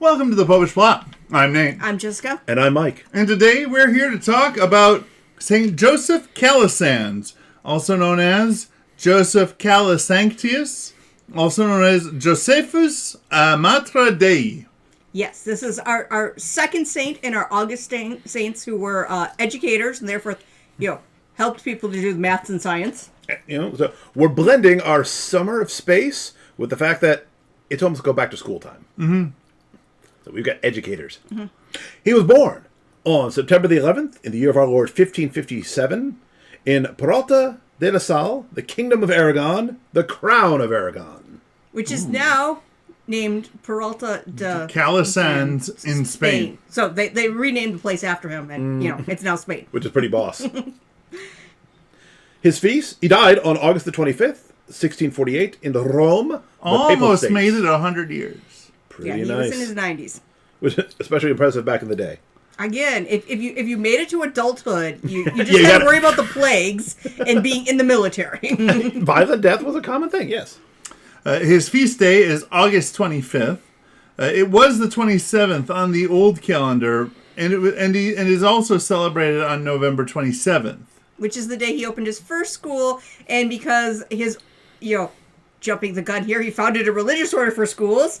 Welcome to the Popish Plot. I'm Nate. I'm Jessica. And I'm Mike. And today we're here to talk about St. Joseph Calasanz, also known as Joseph Calasanctius, also known as Josephus Matra Dei. Yes, this is our second saint in our August saints who were educators and therefore, helped people to do maths and science. So we're blending our summer of space with the fact that it's almost go back to school time. Mm-hmm. So we've got educators. Mm-hmm. He was born on September the 11th in the year of our Lord 1557 in Peralta de la Salle, the Kingdom of Aragon, the Crown of Aragon. Which is now named Peralta de Calasanz in Spain. So they renamed the place after him, and it's now Spain. Which is pretty boss. His feast, he died on August the 25th, 1648, in Rome. Almost made it 100 years. Pretty nice. He was in his 90s. Which is especially impressive back in the day. Again, if you made it to adulthood, you just had to worry about the plagues and being in the military. Violent death was a common thing, yes. His feast day is August 25th. It was the 27th on the old calendar, and it is also celebrated on November 27th. Which is the day he opened his first school, and because his, jumping the gun here, he founded a religious order for schools.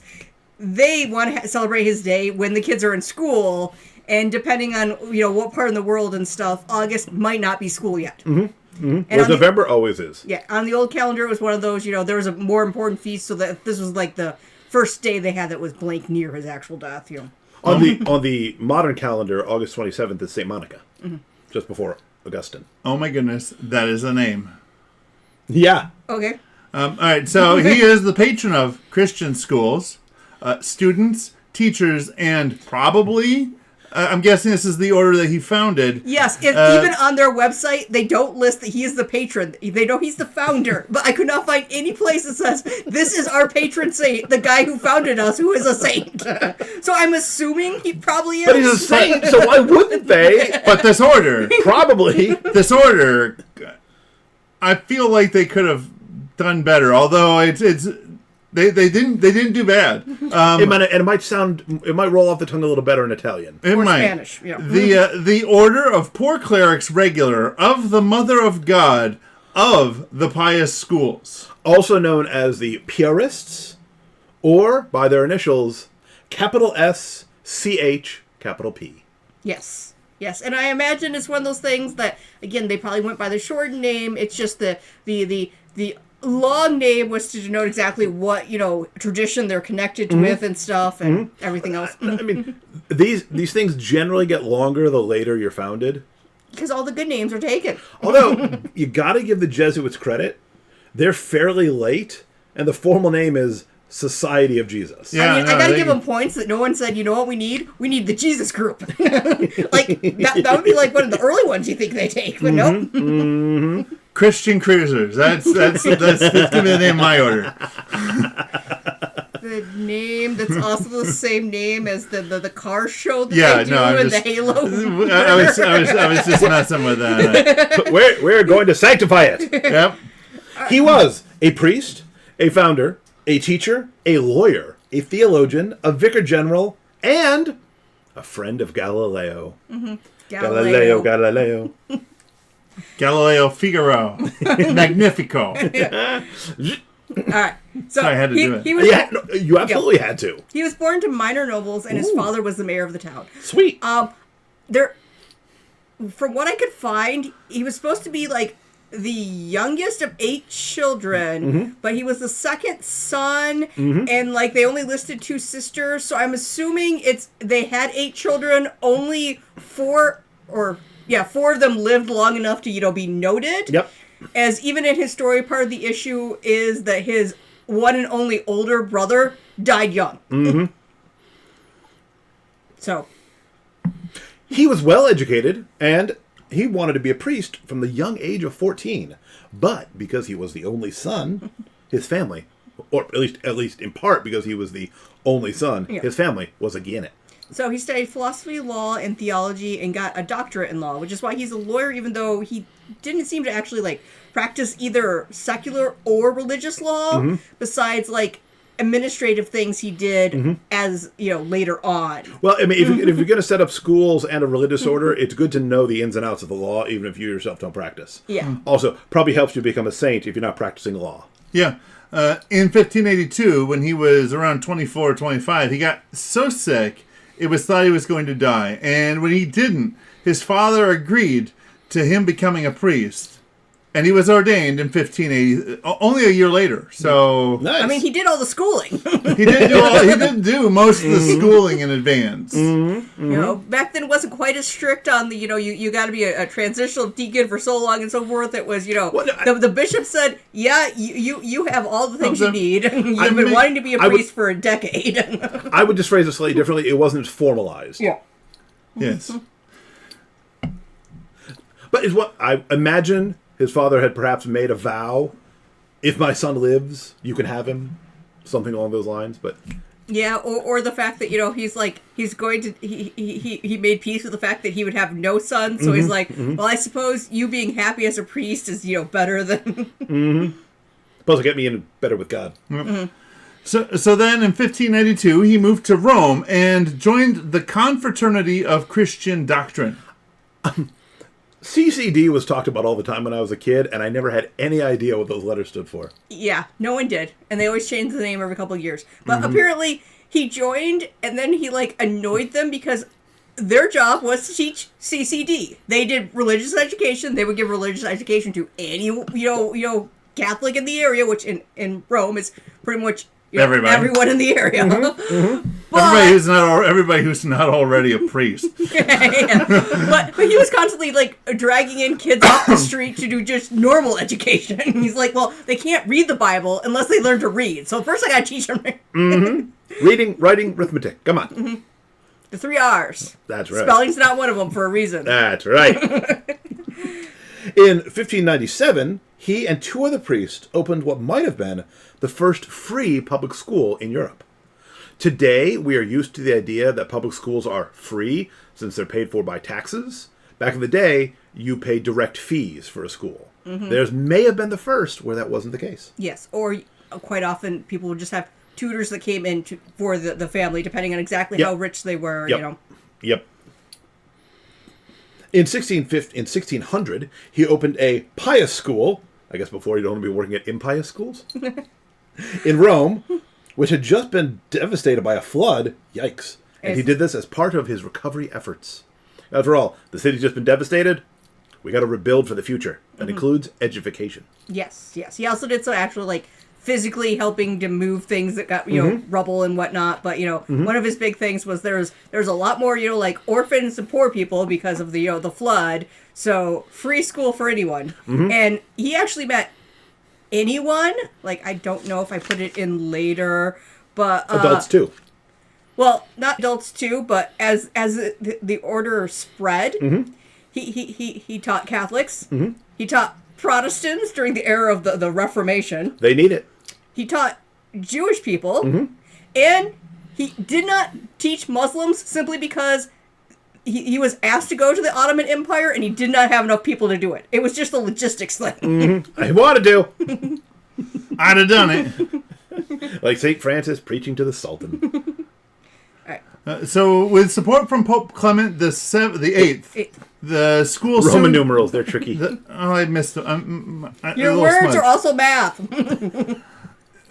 They want to celebrate his day when the kids are in school, and depending on what part of the world and stuff, August might not be school yet. Mm-hmm. Mm-hmm. Whereas November always is. Yeah, on the old calendar, it was one of those. There was a more important feast, so that this was like the first day they had that was blank near his actual death. On the modern calendar, August 27th is Saint Monica, just before Augustine. Oh my goodness, that is a name. Yeah. Okay. All right, so he is the patron of Christian schools, students, teachers, and probably, I'm guessing this is the order that he founded. Yes, even on their website, they don't list that he is the patron. They know he's the founder, but I could not find any place that says, this is our patron saint, the guy who founded us, who is a saint. So I'm assuming he probably is. But he's a saint, so why wouldn't they? But this order. Probably. This order, I feel like they could have done better, although they didn't do bad. It might roll off the tongue a little better in Italian. It or might. Spanish. Yeah. The Order of Poor Clerics Regular of the Mother of God of the Pious Schools. Also known as the Piarists, or by their initials, capital S, CH, capital P. Yes. Yes, and I imagine it's one of those things that, again, they probably went by the short name. It's just the long name was to denote exactly what, tradition they're connected with and stuff and everything else. I mean, these things generally get longer the later you're founded. Because all the good names are taken. Although, you got to give the Jesuits credit. They're fairly late, and the formal name is Society of Jesus. Yeah, I got to give them points that no one said, you know what we need? We need the Jesus group. that would be like one of the early ones you think they take, but nope. Mm-hmm. Christian Cruisers. That's going to be the name of my order. The name that's also the same name as the car show that they do the Halo. I was just messing with that. We're going to sanctify it. Yep. He was a priest, a founder, a teacher, a lawyer, a theologian, a vicar general, and a friend of Galileo. Mm-hmm. Galileo. Galileo Figaro. Magnifico. All right. So Sorry, I had to do it. You absolutely had to. He was born to minor nobles, and his father was the mayor of the town. Sweet. From what I could find, he was supposed to be like the youngest of 8 children, but he was the second son, and like they only listed 2 sisters. So I'm assuming they had 8 children. Only 4 of them lived long enough to be noted. Yep. As even in his story, part of the issue is that his one and only older brother died young. Mm-hmm. So he was well educated, and he wanted to be a priest from the young age of 14. But because he was the only son, his family, or at least in part because he was the only son, his family was against it. So he studied philosophy, law, and theology, and got a doctorate in law, which is why he's a lawyer, even though he didn't seem to actually practice either secular or religious law. Besides administrative things he did as, later on. Well, I mean, if you're going to set up schools and a religious order, it's good to know the ins and outs of the law, even if you yourself don't practice. Yeah. Also, probably helps you become a saint if you're not practicing law. Yeah. In 1582, when he was around 24 or 25, he got so sick, it was thought he was going to die. And when he didn't, his father agreed to him becoming a priest. And he was ordained in 1580, only a year later. So, Nice. I mean, he did all the schooling. he didn't do most of the schooling in advance. Back then it wasn't quite as strict on the, you got to be a transitional deacon for so long and so forth. It was, the bishop said, yeah, you have all the things you need. You've been wanting to be a priest for a decade. I would just phrase it slightly differently. It wasn't formalized. Yeah. Yes. But is what I imagine his father had perhaps made a vow: if my son lives, you can have him, something along those lines. But yeah, or the fact that he's going to he made peace with the fact that he would have no son, so he's like, well, I suppose you being happy as a priest is better than supposed to get me in better with God. So then in 1592, he moved to Rome and joined the Confraternity of Christian Doctrine. CCD was talked about all the time when I was a kid, and I never had any idea what those letters stood for. Yeah, no one did, and they always changed the name every couple of years. But apparently, he joined, and then he annoyed them because their job was to teach CCD. They did religious education. They would give religious education to any Catholic in the area, which in Rome is pretty much everyone in the area. Everybody who's not already a priest. Yeah. But he was constantly dragging in kids off the street to do just normal education. He's like, well, they can't read the Bible unless they learn to read. So first I gotta teach them Reading, writing, arithmetic. Come on. The 3 R's. That's right. Spelling's not one of them for a reason. That's right. In 1597, he and 2 other priests opened what might have been the first free public school in Europe. Today, we are used to the idea that public schools are free since they're paid for by taxes. Back in the day, you pay direct fees for a school. Theirs may have been the first where that wasn't the case. Yes, or quite often people would just have tutors that came in for the family, depending on exactly how rich they were. Yep. In 1600, he opened a pious school. I guess before he'd only be working at impious schools. In Rome, which had just been devastated by a flood. Yikes. And he did this as part of his recovery efforts. After all, the city's just been devastated. We got to rebuild for the future. That includes education. Yes. He also did some actual, physically helping to move things that got, rubble and whatnot. But, one of his big things was there's a lot more, orphans and poor people because of the, the flood. So, free school for anyone. And he actually met anyone. I don't know if I put it in later, but... adults, too. Well, not adults, too, but as the order spread, he taught Catholics. He taught Protestants during the era of the Reformation. They need it. He taught Jewish people. And he did not teach Muslims simply because he was asked to go to the Ottoman Empire and he did not have enough people to do it. It was just a logistics thing. I wanted to. I'd have done it. Like St. Francis preaching to the Sultan. So, with support from Pope Clement the Eighth, the school Roman numerals, they're tricky. I missed them. Your words are also math.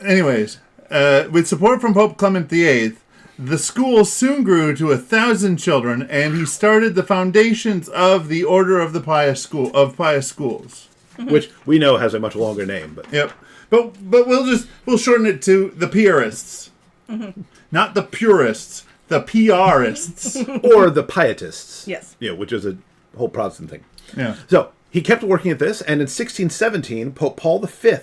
Anyways, with support from Pope Clement VIII, the school soon grew to 1,000 children, and he started the foundations of the Order of the Pious Schools, which we know has a much longer name. But yep, but we'll shorten it to the Piarists, not the Purists, the Piarists, or the Pietists. Yes, which is a whole Protestant thing. Yeah. So he kept working at this, and in 1617, Pope Paul V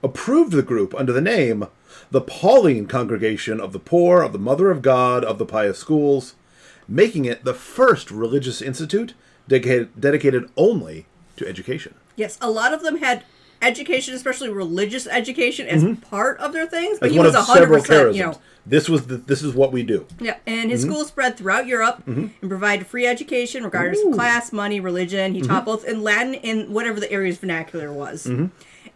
approved the group under the name the Pauline Congregation of the Poor of the Mother of God of the Pious Schools, making it the first religious institute dedicated only to education. Yes, a lot of them had education, especially religious education, as part of their things, but as he one was of several 100%, charisms. This is what we do. Yeah, and his school spread throughout Europe and provided free education regardless of class, money, religion. He taught both in Latin and whatever the area's vernacular was.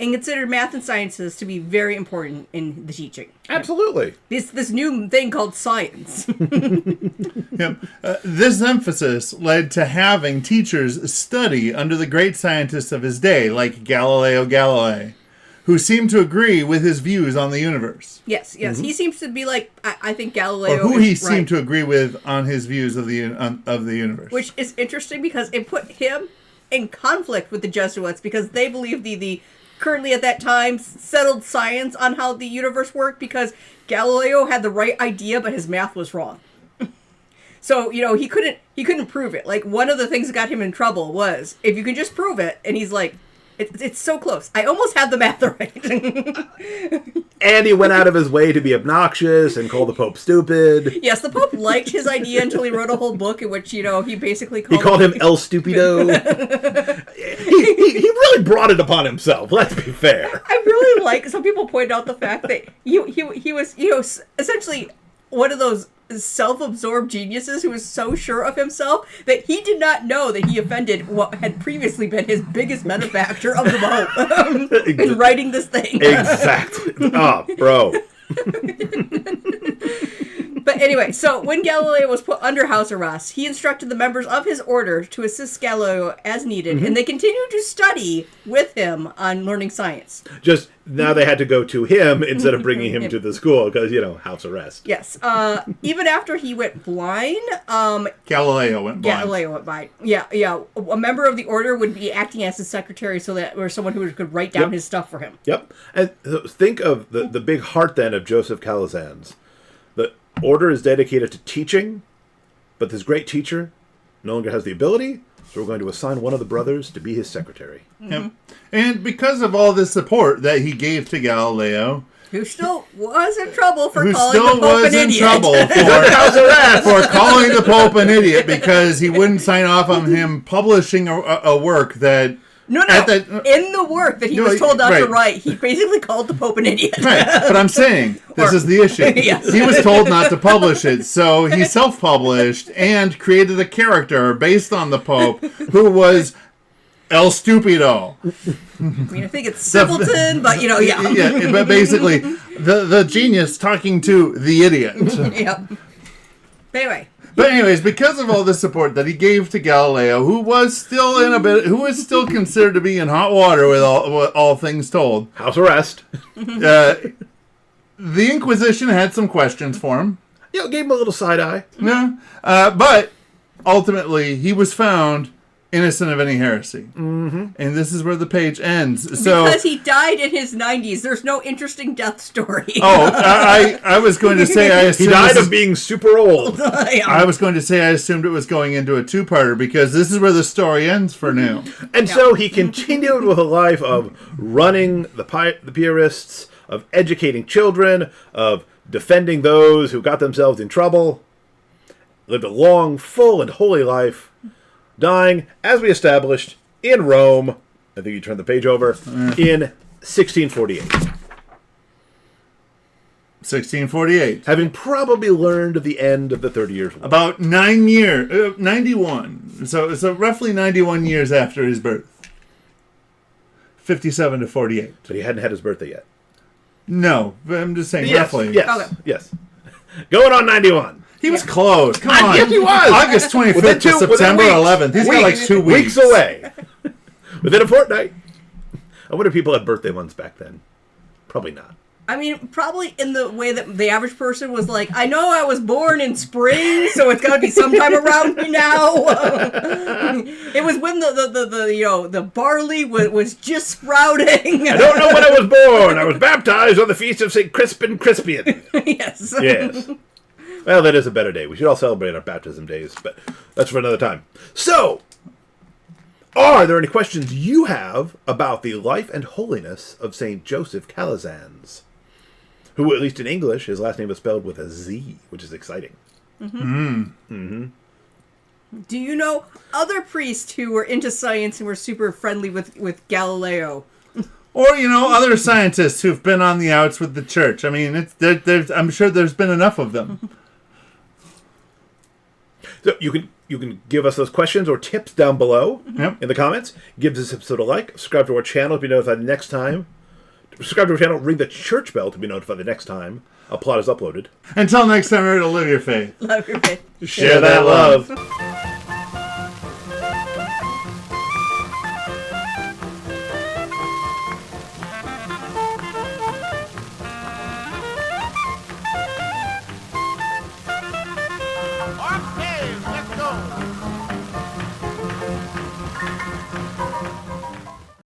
and considered math and sciences to be very important in the teaching. Absolutely. This new thing called science. Yep. This emphasis led to having teachers study under the great scientists of his day, like Galileo Galilei, who seemed to agree with his views on the universe. Yes. He seems to be like, I think Galileo Or who is he right. seemed to agree with on his views of the universe. Which is interesting because it put him in conflict with the Jesuits because they believed the currently at that time settled science on how the universe worked because Galileo had the right idea but his math was wrong. So, he couldn't prove it. Like, one of the things that got him in trouble was, if you can just prove it, and he's like, it's so close. I almost have the math right. And he went out of his way to be obnoxious and call the Pope stupid. Yes, the Pope liked his idea until he wrote a whole book in which, he basically called him El Stupido. he really brought it upon himself, let's be fair. I really like, some people point out the fact that he was, essentially one of those self-absorbed geniuses who was so sure of himself that he did not know that he offended what had previously been his biggest benefactor of the Pope in writing this thing. Exactly. Oh, bro. But anyway, so when Galileo was put under house arrest, he instructed the members of his order to assist Galileo as needed, and they continued to study with him on learning science. Just now they had to go to him instead of bringing him to the school because, house arrest. Yes. Even after he went blind, Galileo went blind. Galileo went blind. Yeah. A member of the order would be acting as his secretary or someone who could write down his stuff for him. Yep. And think of the big heart then of Joseph Calasanz. The order is dedicated to teaching, but this great teacher no longer has the ability, so we're going to assign one of the brothers to be his secretary. Yep. And because of all this support that he gave to Galileo, who still was in trouble for who calling still the Pope was an in idiot. trouble for calling the Pope an idiot because he wouldn't sign off on him publishing a work that... No. In the work that he was told not to write, he basically called the Pope an idiot. Right, but I'm saying, this is the issue. Yes. He was told not to publish it, so he self-published and created a character based on the Pope who was El Stupido. I mean, I think it's simpleton, but, yeah. Yeah, but basically, the genius talking to the idiot. Yep. But anyways, because of all the support that he gave to Galileo, who was still considered to be in hot water with all things told, house arrest. The Inquisition had some questions for him. Gave him a little side eye. Yeah, but ultimately he was found innocent of any heresy. Mm-hmm. And this is where the page ends. So, because he died in his 90s, there's no interesting death story. I was going to say I assumed he died of being super old. Yeah. I was going to say I assumed it was going into a two-parter because this is where the story ends for now. And so he continued with a life of running the Piarists, of educating children, of defending those who got themselves in trouble, lived a long, full, and holy life, dying, as we established, in Rome. I think you turn the page over, in 1648. 1648. Having probably learned of the end of the 30 Years' War. About 9 years, 91. So roughly 91 years after his birth. 57 to 48. But he hadn't had his birthday yet. No, but I'm just saying Yes, roughly. Yes. Going on 91. He was close. Come on. Yes, he was. August 25th to September 11th. He's got like 2 weeks. Weeks away. Within a fortnight. I wonder if people had birthday months back then. Probably not. I mean, probably in the way that the average person was like, I know I was born in spring, so it's got to be sometime around now. It was when the barley was just sprouting. I don't know when I was born. I was baptized on the feast of St. Crispin Crispian. Yes. Yes. Well, that is a better day. We should all celebrate our baptism days, but that's for another time. So, are there any questions you have about the life and holiness of St. Joseph Calasanz? Who, at least in English, his last name is spelled with a Z, which is exciting. Mm-hmm. Mm-hmm. Do you know other priests who were into science and were super friendly with Galileo? Or, other scientists who've been on the outs with the church. I mean, I'm sure there's been enough of them. So you can give us those questions or tips down below Yep. in the comments. Give this episode a like. Subscribe to our channel to be notified the next time. Subscribe to our channel. Ring the church bell to be notified the next time a plot is uploaded. Until next time, remember to live your faith. Love your faith. Share that love.